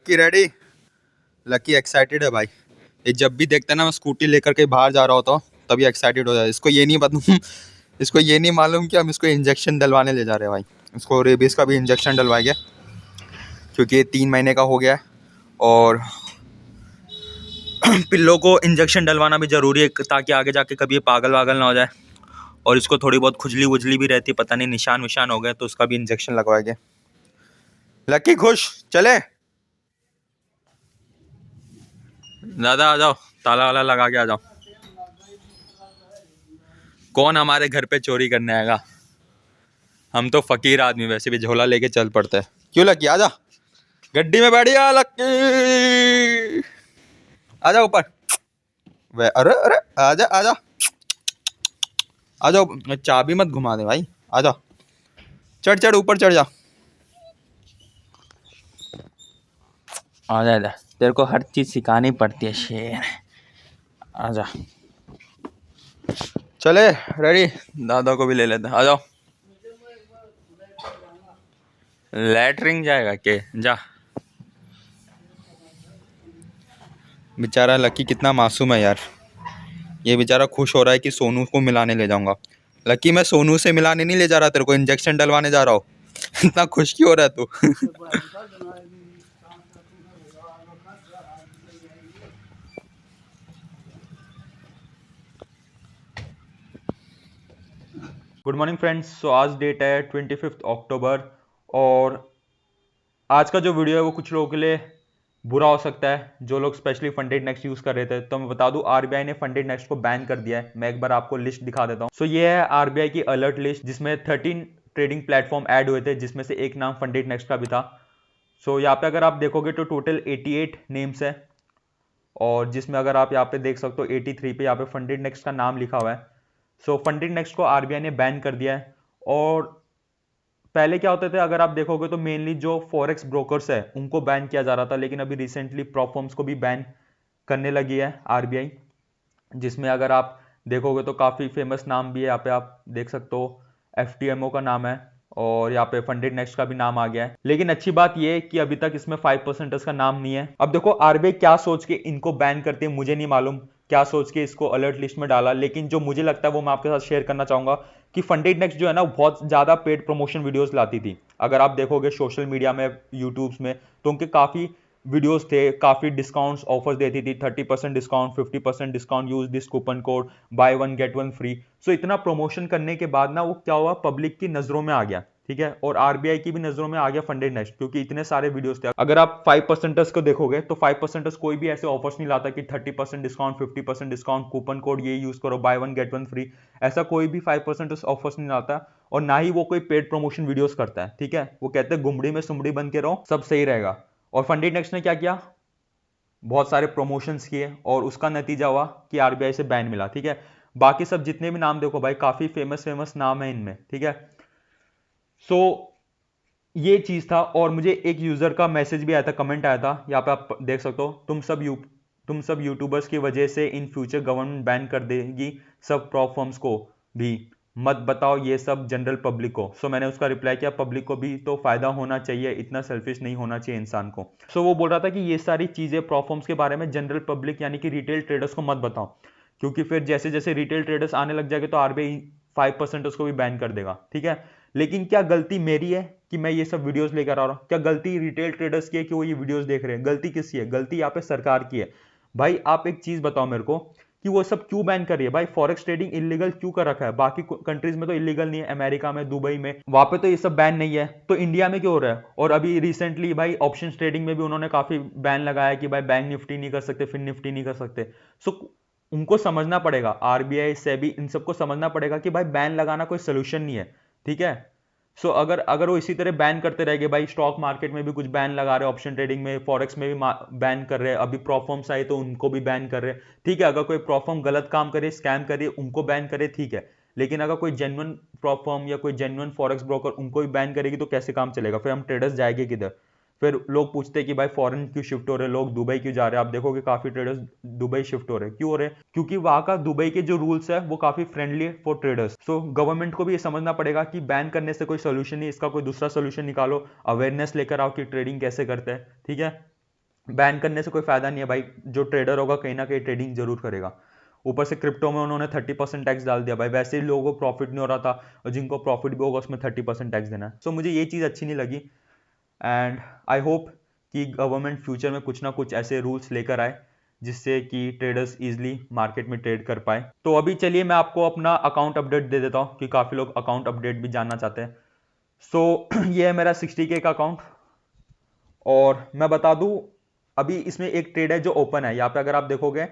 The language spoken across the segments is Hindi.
लक्की रेडी। लक्की एक्साइटेड है भाई। ये जब भी देखता है ना मैं स्कूटी लेकर के बाहर जा रहा होता हूँ तभी एक्साइटेड हो जाए। इसको ये नहीं पता इसको ये नहीं मालूम कि हम इसको इंजेक्शन डलवाने ले जा रहे हैं भाई। इसको रेबीज का भी इंजेक्शन डलवाएंगे क्योंकि ये 3 महीने का हो गया है और पिल्लों को इंजेक्शन डलवाना भी ज़रूरी है ताकि आगे जाके कभी ये पागल वागल ना हो जाए। और इसको थोड़ी बहुत खुजली वुजली भी रहती है, पता नहीं निशान विशान हो गए तो उसका भी इंजेक्शन लगवाएंगे। लक्की खुश चले दादा, आ जाओ, ताला वाला लगा के आ जाओ। कौन हमारे घर पे चोरी करने आएगा? हम तो फकीर आदमी वैसे भी झोला लेके चल पड़ते हैं। क्यों लक्की आजा, गड्डी में बैठिया लक्की, आजा ऊपर। वे अरे अरे आजा आजा, आ जाओ। चाबी मत घुमा दे भाई, आ जाओ, चढ़ चढ़ ऊपर चढ़ जा। आ जा, तेरे को हर चीज सिखानी पड़ती है शेर। आ जा, चले रेडी। दादा को भी ले लेते, आ जाओ। लैटरिंग जाएगा के जा। बेचारा लक्की कितना मासूम है यार। ये बेचारा खुश हो रहा है कि सोनू को मिलाने ले जाऊंगा। लक्की मैं सोनू से मिलाने नहीं ले जा रहा, तेरे को इंजेक्शन डलवाने जा रहा हूँ। इतना खुश क्यों हो रहा है तू? Good morning friends. सो आज डेट है 25 अक्टूबर और आज का जो वीडियो है वो कुछ लोगों के लिए बुरा हो सकता है, जो लोग स्पेशली फंडेड नेक्स्ट यूज कर रहे थे। तो मैं बता दूं आरबीआई ने फंडेड नेक्स्ट को बैन कर दिया है। मैं एक बार आपको लिस्ट दिखा देता हूं। सो ये है आरबीआई की अलर्ट लिस्ट जिसमें 13 ट्रेडिंग प्लेटफॉर्म ऐड हुए थे, जिसमें से एक नाम फंडेड नेक्स्ट का भी था। सो यहाँ पे अगर आप देखोगे तो टोटल 88 नेम्स है और जिसमें अगर आप यहाँ पे देख सकते हो 83 पे यहाँ पे फंडेड नेक्स्ट का नाम लिखा हुआ है। सो फंडेड नेक्स्ट को आरबीआई ने बैन कर दिया है। और पहले क्या होते थे अगर आप देखोगे तो मेनली जो फॉरेक्स ब्रोकर्स है उनको बैन किया जा रहा था, लेकिन अभी रिसेंटली प्रॉप फर्म्स को भी बैन करने लगी है आरबीआई। जिसमें अगर आप देखोगे तो काफ़ी फेमस नाम भी है यहाँ पे, आप देख सकते हो एफटीएमओ का नाम है और यहाँ पे फंडेड नेक्स्ट का भी नाम आ गया है। लेकिन अच्छी बात यह है कि अभी तक इसमें 5% का नाम नहीं है। अब देखो आरबीआई क्या सोच के इनको बैन करती है मुझे नहीं मालूम, क्या सोच के इसको अलर्ट लिस्ट में डाला, लेकिन जो मुझे लगता है वो मैं आपके साथ शेयर करना चाहूंगा कि फंडेड नेक्स्ट जो है ना बहुत ज्यादा पेड प्रमोशन वीडियोस लाती थी। अगर आप देखोगे सोशल मीडिया में, यूट्यूब्स में, तो उनके काफी वीडियोस थे, काफी डिस्काउंट्स ऑफर्स देती थी, 30% discount, 50% discount, use this coupon code, buy one get one free. So इतना प्रमोशन करने के बाद ना वो क्या हुआ, पब्लिक की नजरों में आ गया, ठीक है, और आरबीआई की भी नजरों में आ गया फंडेड नेक्स्ट, क्योंकि इतने सारे वीडियोस थे। अगर आप 5% को देखोगे तो 5% कोई भी ऐसे ऑफर्स नहीं लाता कि 30% डिस्काउंट, 50% डिस्काउंट, कूपन कोड ये यूज करो, bye one get one free. ऐसा कोई भी 5% ऑफर्स नहीं लाता और ना ही वो कोई पेड प्रमोशन वीडियोस करता है, ठीक है। वो कहते हैं गुमड़ी में सुमड़ी बन के रहो, सब सही रहेगा। और फंडेड नेक्स्ट ने क्या किया, बहुत सारे प्रमोशंस किए और उसका नतीजा हुआ कि आरबीआई से बैन मिला, ठीक है। बाकी सब जितने भी नाम देखो भाई काफी फेमस फेमस नाम है इनमें, ठीक है। सो ये चीज था और मुझे एक यूजर का मैसेज भी आया था, कमेंट आया था, यहाँ पे आप देख सकते हो, तुम सब यूट्यूबर्स की वजह से इन फ्यूचर गवर्नमेंट बैन कर देगी सब प्रॉप फर्म्स को भी, मत बताओ ये सब जनरल पब्लिक को। सो मैंने उसका रिप्लाई किया पब्लिक को भी तो फायदा होना चाहिए, इतना सेल्फिश नहीं होना चाहिए इंसान को। सो वो बोल रहा था कि ये सारी चीजें प्रॉप फर्म्स के बारे में जनरल पब्लिक यानी कि रिटेल ट्रेडर्स को मत बताओ, क्योंकि फिर जैसे जैसे रिटेल ट्रेडर्स आने लग जाएंगे तो आरबीआई 5% उसको भी बैन कर देगा, ठीक है। लेकिन क्या गलती मेरी है कि मैं ये सब वीडियोस लेकर आ रहा हूं? क्या गलती रिटेल ट्रेडर्स की है कि वो ये वीडियोस देख रहे हैं? गलती किसकी है? गलती यहाँ पे सरकार की है। भाई आप एक चीज बताओ मेरे को कि वो सब क्यों बैन कर रही है? भाई फॉरेक्स ट्रेडिंग इलीगल क्यों कर रखा है? बाकी कंट्रीज में तो इलीगल नहीं है, अमेरिका में, दुबई में, वहां पे तो ये सब बैन नहीं है, तो इंडिया में क्यों हो रहा है? और अभी रिसेंटली भाई ऑप्शन ट्रेडिंग में भी उन्होंने काफी बैन लगाया कि भाई बैंक निफ्टी नहीं कर सकते, फिर निफ्टी नहीं कर सकते। सो उनको समझना पड़ेगा, आरबीआई सेबी इन सबको समझना पड़ेगा कि भाई बैन लगाना कोई सोल्यूशन नहीं है, ठीक है। सो अगर अगर वो इसी तरह बैन करते रहेंगे, भाई स्टॉक मार्केट में भी कुछ बैन लगा रहे हैं, ऑप्शन ट्रेडिंग में, फॉरेक्स में भी बैन कर रहे हैं, अभी प्रॉप फर्म्स आए तो उनको भी बैन कर रहे हैं, ठीक है। अगर कोई प्रॉप फर्म गलत काम करे, स्कैम करे, उनको बैन करे, ठीक है। लेकिन अगर कोई जेन्युइन प्रॉप फर्म या कोई जेन्युइन फॉरेक्स ब्रोकर उनको भी बैन करेगी तो कैसे काम चलेगा? फिर हम ट्रेडर्स जाएंगे किधर? फिर लोग पूछते हैं कि भाई फॉरेन क्यों शिफ्ट हो रहे हैं, लोग दुबई क्यों जा रहे हैं? आप देखोगे काफी ट्रेडर्स दुबई शिफ्ट हो रहे हैं, क्यों हो रहे हैं? क्योंकि वहां का दुबई के जो रूल्स है वो काफी फ्रेंडली है फॉर ट्रेडर्स। सो गवर्नमेंट को भी ये समझना पड़ेगा कि बैन करने से कोई सोल्यूशन नहीं, इसका कोई दूसरा सोल्यूशन निकालो, अवेयरनेस लेकर आओ कि ट्रेडिंग कैसे करते हैं, ठीक है। बैन करने से कोई फायदा नहीं है भाई, जो ट्रेडर होगा कहीं ना कहीं ट्रेडिंग जरूर करेगा। ऊपर से क्रिप्टो में उन्होंने 30% टैक्स डाल दिया भाई, वैसे ही लोगों को प्रॉफिट नहीं हो रहा था, और जिनको प्रॉफिट भी होगा उसमें 30% टैक्स देना है। सो मुझे ये चीज़ अच्छी नहीं लगी, एंड आई होप कि गवर्नमेंट फ्यूचर में कुछ ना कुछ ऐसे रूल्स लेकर आए जिससे कि ट्रेडर्स इजीली मार्केट में ट्रेड कर पाए। तो अभी चलिए मैं आपको अपना अकाउंट अपडेट दे देता हूँ कि काफ़ी लोग अकाउंट अपडेट भी जानना चाहते हैं। सो ये है मेरा 60K का अकाउंट, और मैं बता दूं अभी इसमें एक ट्रेड है जो ओपन है यहाँ पे, अगर आप देखोगे।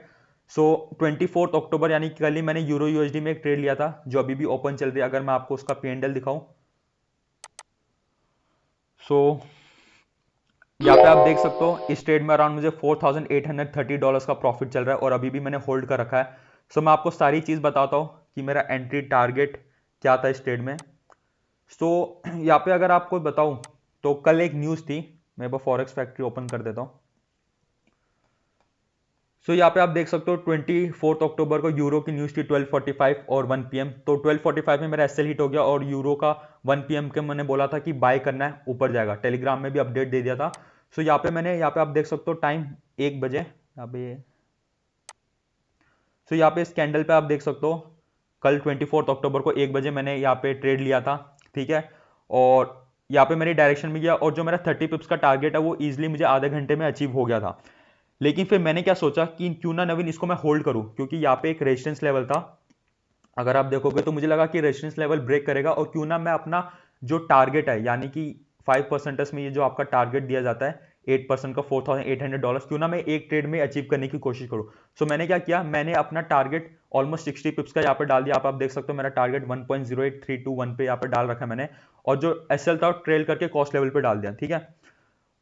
सो 24 अक्टूबर यानी कि कल ही मैंने यूरो यूएसडी में एक ट्रेड लिया था जो अभी भी ओपन चल रही है। अगर मैं आपको उसका P&L दिखाऊं, सो यहाँ पे आप देख सकते हो इस ट्रेड में अराउंड मुझे $4,830 का प्रॉफिट चल रहा है, और अभी भी मैंने होल्ड कर रखा है। सो मैं आपको सारी चीज़ बताता हूँ कि मेरा एंट्री टारगेट क्या था इस ट्रेड में। सो यहाँ पे अगर आपको बताऊं तो कल एक न्यूज़ थी, मैं वो फॉरेक्स फैक्ट्री ओपन कर देता हूँ। सो यहाँ पे आप देख सकते हो 24 अक्टूबर को यूरो की न्यूज़ थी 12:45 और 1 PM। तो 12:45 में मेरा एसएल हिट हो गया, और यूरो का 1 PM के मैंने बोला था कि बाय करना है, ऊपर जाएगा, टेलीग्राम में भी अपडेट दे दिया था। सो यहाँ पे आप देख सकते हो टाइम 1 बजे यहाँ पे। सो यहाँ पे इस कैंडल पे आप देख सकते हो कल 24 अक्टूबर को 1 बजे मैंने यहाँ पे ट्रेड लिया था, ठीक है। और यहाँ पे मेरी डायरेक्शन में गया, और जो मेरा 30 पिप्स का टारगेट है वो इजीली मुझे आधे घंटे में अचीव हो गया था। लेकिन फिर मैंने क्या सोचा कि क्यों ना नवीन इसको मैं होल्ड करूं, क्योंकि यहाँ पे एक रेजिस्टेंस लेवल था। अगर आप देखोगे तो मुझे लगा कि रेजिस्टेंस लेवल ब्रेक करेगा, और क्यों ना मैं अपना जो टारगेट है यानी कि 5% में ये जो आपका टारगेट दिया जाता है 8% का $4,800, क्यों ना मैं एक ट्रेड में अचीव करने की कोशिश करूं। सो मैंने क्या किया, मैंने अपना टारगेट ऑलमोस्ट 60 पिप्स का यहाँ पे डाल दिया। आप देख सकते हो मेरा टारगेट 1.08321 पे यहाँ पे डाल रखा है मैंने, और जो एसएल था ट्रेल करके कॉस्ट लेवल पे डाल दिया, ठीक है।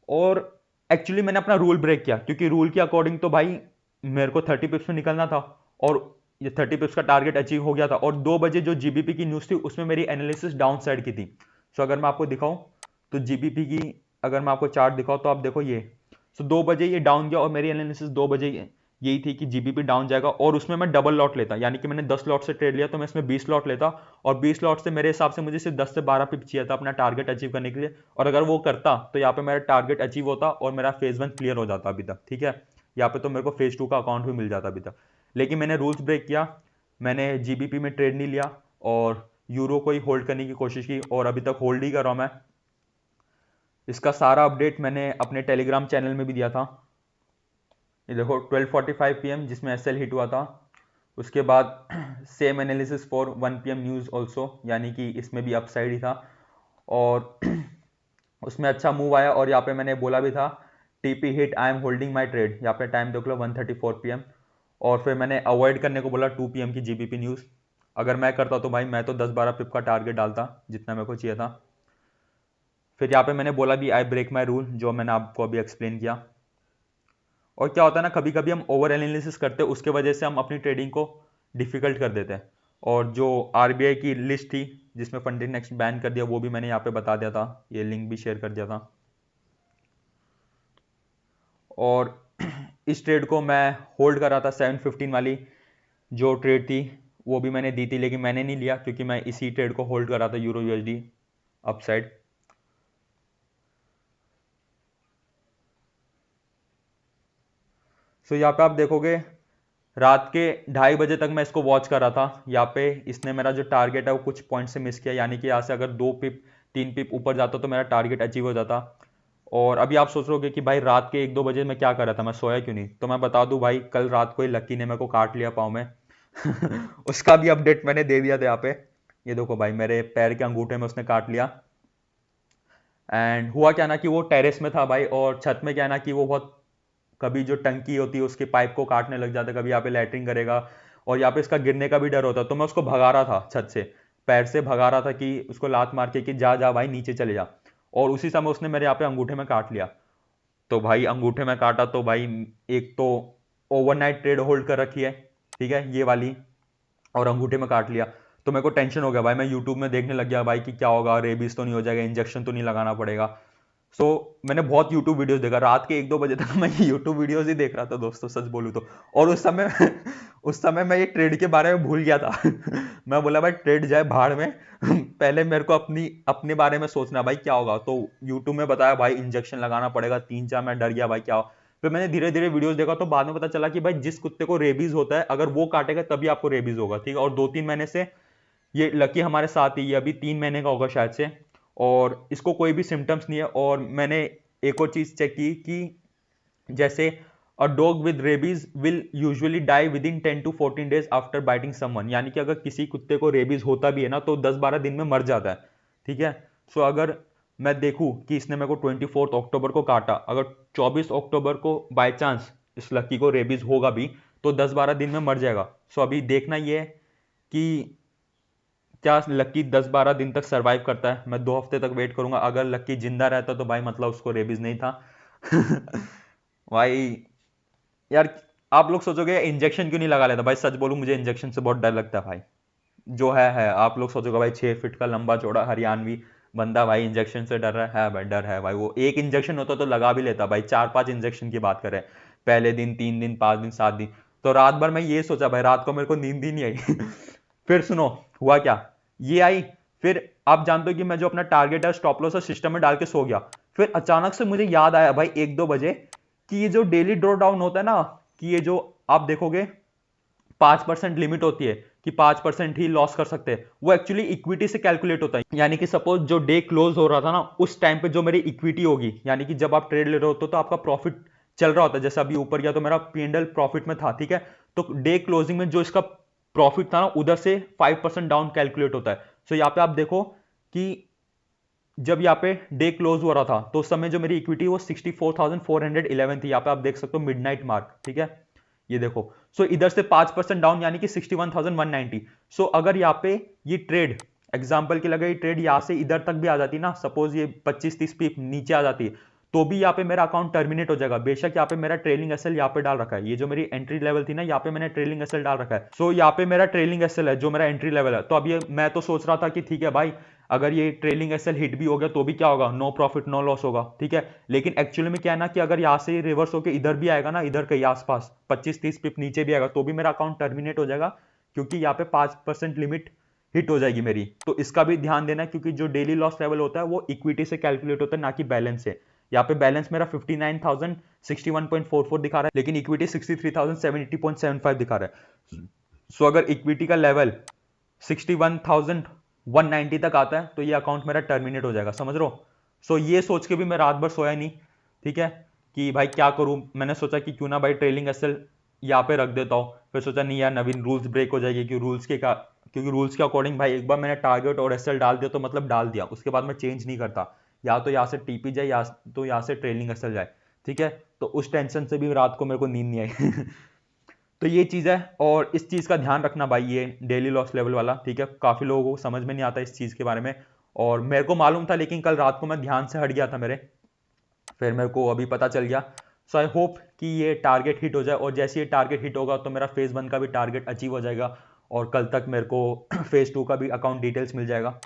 और एक्चुअली मैंने अपना रूल ब्रेक किया, क्योंकि रूल के अकॉर्डिंग तो भाई मेरे को 30 पिप्स में निकलना था, और ये 30 पिप्स का टारगेट अचीव हो गया था। और 2 बजे जो जीबीपी की न्यूज़ थी उसमें मेरी एनालिसिस डाउन साइड की थी। सो अगर मैं आपको दिखाऊं तो जीबीपी की, अगर मैं आपको चार्ट दिखाऊं तो आप देखो ये। सो 2 बजे ये डाउन गया, और मेरी एनालिसिस 2 बजे यही थी कि जीबीपी डाउन जाएगा, और उसमें मैं डबल लॉट लेता, यानी कि मैंने 10 लॉट से ट्रेड लिया तो मैं इसमें 20 लॉट लेता, और 20 लॉट से मेरे हिसाब से मुझे सिर्फ 10 से 12 पिप चाहिए था अपना टारगेट अचीव करने के लिए। और अगर वो करता तो यहाँ पे मेरा टारगेट अचीव होता, और मेरा फेज 1 क्लियर हो जाता अभी तक, ठीक है। यहाँ पे तो मेरे को फेज 2 का अकाउंट भी मिल जाता अभी तक। लेकिन मैंने रूल्स ब्रेक किया, मैंने जीबीपी में ट्रेड नहीं लिया, और यूरो को ही होल्ड करने की कोशिश की, और अभी तक होल्ड ही कर रहा हूं मैं। इसका सारा अपडेट मैंने अपने टेलीग्राम चैनल में भी दिया था। ये देखो 12:45 PM जिसमें एसएल हिट हुआ था। उसके बाद same analysis for 1 PM news also, यानी कि इसमें भी अपसाइड ही था, और उसमें अच्छा मूव आया। और यहाँ पे मैंने बोला भी था TP hit I am holding my trade, यहाँ पे टाइम देख लो 1:34 PM। और फिर मैंने अवॉइड करने को बोला 2 PM की जीबीपी न्यूज़। अगर मैं करता तो भाई मैं तो 10-12 पिप का टारगेट डालता जितना मेरे को चाहिए था। फिर यहाँ पे मैंने बोला भी आई ब्रेक माई रूल, जो मैंने आपको अभी एक्सप्लेन किया। और क्या होता है ना, कभी कभी हम ओवर एनालिसिस करते हैं, उसके वजह से हम अपनी ट्रेडिंग को डिफिकल्ट कर देते हैं। और जो आरबीआई की लिस्ट थी जिसमें फंडिंग नेक्स्ट बैन कर दिया, वो भी मैंने यहाँ पे बता दिया था, ये लिंक भी शेयर कर दिया था। और इस ट्रेड को मैं होल्ड कर रहा था, 715 वाली जो ट्रेड थी वो भी मैंने दी थी, लेकिन मैंने नहीं लिया क्योंकि मैं इसी ट्रेड को होल्ड कर रहा था, यूरो यूएसडी अपसाइड। सो यहाँ पे आप देखोगे रात के 2:30 बजे तक मैं इसको वॉच कर रहा था। यहाँ पे इसने मेरा जो टारगेट है वो कुछ पॉइंट से मिस किया, यानी कि यहाँ से अगर 2 पिप 3 पिप ऊपर जाता तो मेरा टारगेट अचीव हो जाता। और अभी आप सोच रहे होगे कि भाई रात के 1-2 बजे मैं क्या कर रहा था, मैं सोया क्यों नहीं। तो मैं बता दूं भाई, कल रात को ही लक्की ने मेरे को काट लिया पाँव में उसका भी अपडेट मैंने दे दिया था यहाँ पे। ये देखो भाई मेरे पैर के अंगूठे में उसने काट लिया। एंड हुआ क्या ना कि वो टेरेस में था भाई, और छत में क्या ना कि वो बहुत, कभी जो टंकी होती है उसके पाइप को काटने लग जाता है, कभी यहाँ पे लैटरिंग करेगा, और यहाँ पे इसका गिरने का भी डर होता है। तो मैं उसको भगा रहा था छत से, पैर से भगा रहा था कि उसको लात मार के कि जा जा भाई नीचे चले जा। और उसी समय उसने मेरे यहाँ पे अंगूठे में काट लिया। तो भाई अंगूठे में काटा तो भाई, एक तो ओवरनाइट ट्रेड होल्ड कर रखी है, ठीक है ये वाली, और अंगूठे में काट लिया। तो मेरे को टेंशन हो गया भाई, मैं यूट्यूब में देखने लग गया भाई कि क्या होगा, रेबीज तो नहीं हो जाएगा, इंजेक्शन तो नहीं लगाना पड़ेगा। सो मैंने बहुत यूट्यूब वीडियोस देखा, रात के 1-2 बजे तक मैं यूट्यूब वीडियोस ही देख रहा था दोस्तों, सच बोलूं तो। और उस समय उस समय मैं ये ट्रेड के बारे में भूल गया था मैं बोला भाई ट्रेड जाए भाड़ में पहले मेरे को अपने बारे में सोचना भाई क्या होगा। तो यूट्यूब में बताया भाई इंजेक्शन लगाना पड़ेगा 3-4, मैं डर गया भाई क्या हो। फिर मैंने धीरे धीरे वीडियोस देखा तो बाद में पता चला कि भाई जिस कुत्ते को रेबीज होता है अगर वो काटेगा तभी आपको रेबीज होगा, ठीक है। और 2-3 महीने से ये लकी हमारे साथ ही, ये अभी 3 महीने का होगा शायद से, और इसको कोई भी सिम्टम्स नहीं है। और मैंने एक और चीज चेक की कि जैसे a dog with rabies will usually die within 10 to 14 days after biting someone, यानी कि अगर किसी कुत्ते को रेबीज होता भी है ना तो 10-12 दिन में मर जाता है, ठीक है। सो अगर मैं देखूं कि इसने मेरे को 24 अक्टूबर को काटा, अगर 24 अक्टूबर को बाय चांस इस लकी को रेबीज होगा भी तो 10-12 दिन में मर जाएगा। सो अभी देखना ये है कि क्या लक्की 10-12 दिन तक सरवाइव करता है। मैं 2 हफ्ते तक वेट करूंगा, अगर लक्की जिंदा रहता तो भाई मतलब उसको रेबीज नहीं था। भाई यार आप लोग सोचोगे इंजेक्शन क्यों नहीं लगा लेता, भाई सच बोलूं मुझे इंजेक्शन से बहुत डर लगता है भाई। जो है आप लोग सोचोगे भाई 6 फीट का लंबा चौड़ा हरियाणवी बंदा भाई इंजेक्शन से डर रहा है भाई, डर है भाई। वो एक इंजेक्शन होता तो लगा भी लेता भाई, 4-5 इंजेक्शन की बात करें, पहले दिन 3 दिन 5 दिन 7 दिन। तो रात भर मैं ये सोचा भाई, रात को मेरे को नींद ही नहीं आई। फिर सुनो हुआ क्या, ये आई, फिर आप जानते हो कि मैं जो अपना टारगेट है स्टॉप लॉस सिस्टम में डाल के सो गया। फिर अचानक से मुझे याद आया भाई 1-2 बजे कि ये जो डेली ड्रॉ डाउन होता है ना, कि ये जो आप देखोगे 5% लिमिट होती है कि 5% ही लॉस कर सकते हैं, वो एक्चुअली इक्विटी से कैलकुलेट होता है। यानी कि सपोज जो डे क्लोज हो रहा था ना उस टाइम पे जो मेरी इक्विटी होगी, यानी कि जब आप ट्रेड ले रहे होते तो आपका प्रॉफिट चल रहा होता है, जैसे अभी ऊपर गया तो मेरा P&L प्रॉफिट में था, ठीक है। तो डे क्लोजिंग में जो इसका प्रॉफिट था ना उधर से 5% डाउन कैलकुलेट होता है। सो यहाँ पे आप देखो कि जब यहाँ पे डे क्लोज हो रहा था तो उस समय जो मेरी इक्विटी वो 64,411 थी। यहाँ पे आप देख सकते हो मिडनाइट मार्क, ठीक है, ये देखो। सो इधर से 5% डाउन यानी कि 61,190। सो अगर यहाँ पे ये ट्रेड एग्जांपल के लगे, ये ट्रेड यहाँ से इधर तक भी आ जाती ना, सपोज ये 25-30 पीप नीचे आ जाती है तो भी यहाँ पे मेरा अकाउंट टर्मिनेट हो जाएगा। बेशक यहाँ पे मेरा ट्रेलिंग एसएल यहाँ पे डाल रखा है, ये जो मेरी एंट्री लेवल थी ना यहाँ पे मैंने ट्रेलिंग एसएल डाल रखा है। सो यहाँ पे मेरा ट्रेलिंग एसएल है जो मेरा एंट्री लेवल है। तो अब ये मैं तो सोच रहा था कि ठीक है भाई अगर ये ट्रेलिंग एसएल हिट भी हो गया तो भी क्या होगा, नो प्रॉफिट नो लॉस होगा, ठीक है। लेकिन एक्चुअली में क्या है ना कि अगर यहाँ से रिवर्स होकर इधर भी आएगा ना, इधर कहीं आसपास 25-30 पिप नीचे भी आएगा तो भी मेरा अकाउंट टर्मिनेट हो जाएगा, क्योंकि यहाँ पे 5% लिमिट हिट हो जाएगी मेरी। तो इसका भी ध्यान देना, क्योंकि जो डेली लॉस लेवल होता है वो इक्विटी से कैलकुलेट होता है ना कि बैलेंस से। यहाँ पे बैलेंस मेरा 59,061.44 दिखा रहा है, लेकिन इक्विटी 63,780.75 दिखा रहा है। सो अगर इक्विटी का लेवल 61,190 तक आता है तो ये अकाउंट मेरा टर्मिनेट हो जाएगा, समझ रहे हो। सो ये सोच के भी मैं रात भर सोया नहीं, ठीक है, कि भाई क्या करूं। मैंने सोचा कि क्यों ना भाई ट्रेलिंग एसएल यहाँ पे रख देता हूँ। फिर सोचा नहीं यार नवीन रूल्स ब्रेक हो जाएगी, क्योंकि रूल्स के अकॉर्डिंग भाई एक बार मैंने टारगेट और एसएल डाल दिया तो मतलब डाल दिया, उसके बाद मैं चेंज नहीं करता। या तो यहाँ से टीपी जाए या तो यहाँ से ट्रेलिंग एसएल जाए, ठीक है। तो उस टेंशन से भी रात को मेरे को नींद नहीं आई। तो ये चीज़ है, और इस चीज़ का ध्यान रखना भाई, ये डेली लॉस लेवल वाला, ठीक है। काफ़ी लोगों को समझ में नहीं आता इस चीज़ के बारे में, और मेरे को मालूम था लेकिन कल रात को मैं ध्यान से हट गया था मेरे, फिर मेरे को अभी पता चल गया। सो आई होप कि ये टारगेट हिट हो जाए, और जैसे ये टारगेट हिट होगा तो मेरा फेज 1 का भी टारगेट अचीव हो जाएगा, और कल तक मेरे को फेज 2 का भी अकाउंट डिटेल्स मिल जाएगा।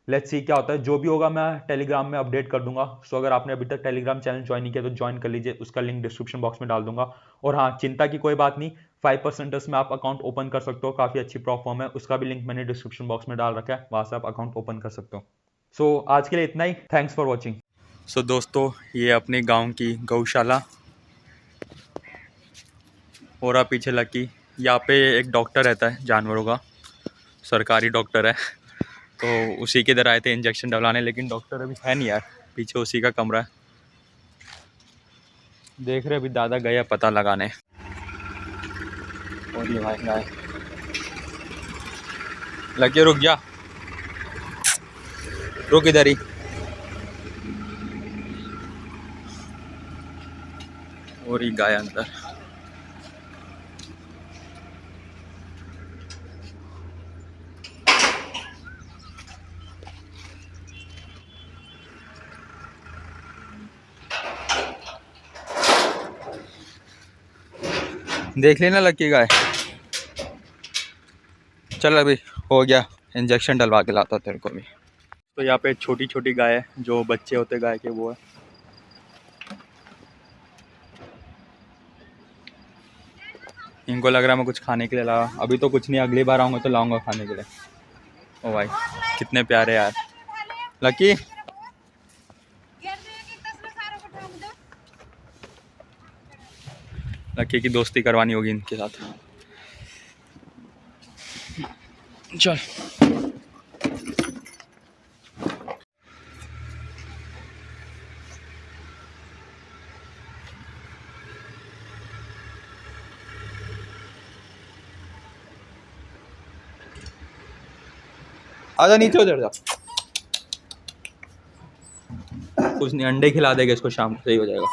लेट्स सी क्या होता है, जो भी होगा मैं टेलीग्राम में अपडेट कर दूंगा। सो अगर आपने अभी तक टेलीग्राम चैनल ज्वाइन नहीं किया तो ज्वाइन कर लीजिए, उसका लिंक डिस्क्रिप्शन बॉक्स में डाल दूंगा। और हाँ, चिंता की कोई बात नहीं, 5% में आप अकाउंट ओपन कर सकते हो, काफ़ी अच्छी प्रोफॉर्म है, उसका भी लिंक मैंने डिस्क्रिप्शन बॉक्स में डाल रखा है, वहाँ से आप अकाउंट ओपन कर सकते हो। सो आज के लिए इतना ही, थैंक्स फॉर वॉचिंग। सो दोस्तों ये अपने गाँव की गौशाला, और आप पीछे लकी, यहाँ पे एक डॉक्टर रहता है जानवरों का, सरकारी डॉक्टर है, तो उसी के इधर आए थे इंजेक्शन डलवाने, लेकिन डॉक्टर अभी है नहीं यार, पीछे उसी का कमरा है। देख रहे अभी दादा गया पता लगाने। और ये भाई गाय, लगे रुक जा, रुक इधर ही। और ये गाय अंदर, देख लेना लकी गाय। चल अभी हो गया, इंजेक्शन डलवा के लाता तेरे को भी। तो यहाँ पे छोटी छोटी गाय है, जो बच्चे होते गाय के वो है। इनको लग रहा है मैं कुछ खाने के लिए लाया, अभी तो कुछ नहीं, अगली बार आऊँगा तो लाऊंगा खाने के लिए। ओ भाई कितने प्यारे यार लकी। लकी की दोस्ती करवानी होगी इनके साथ। चल आजा नीचे उधर जा। कुछ नहीं, अंडे खिला देगा इसको, शाम को सही हो जाएगा।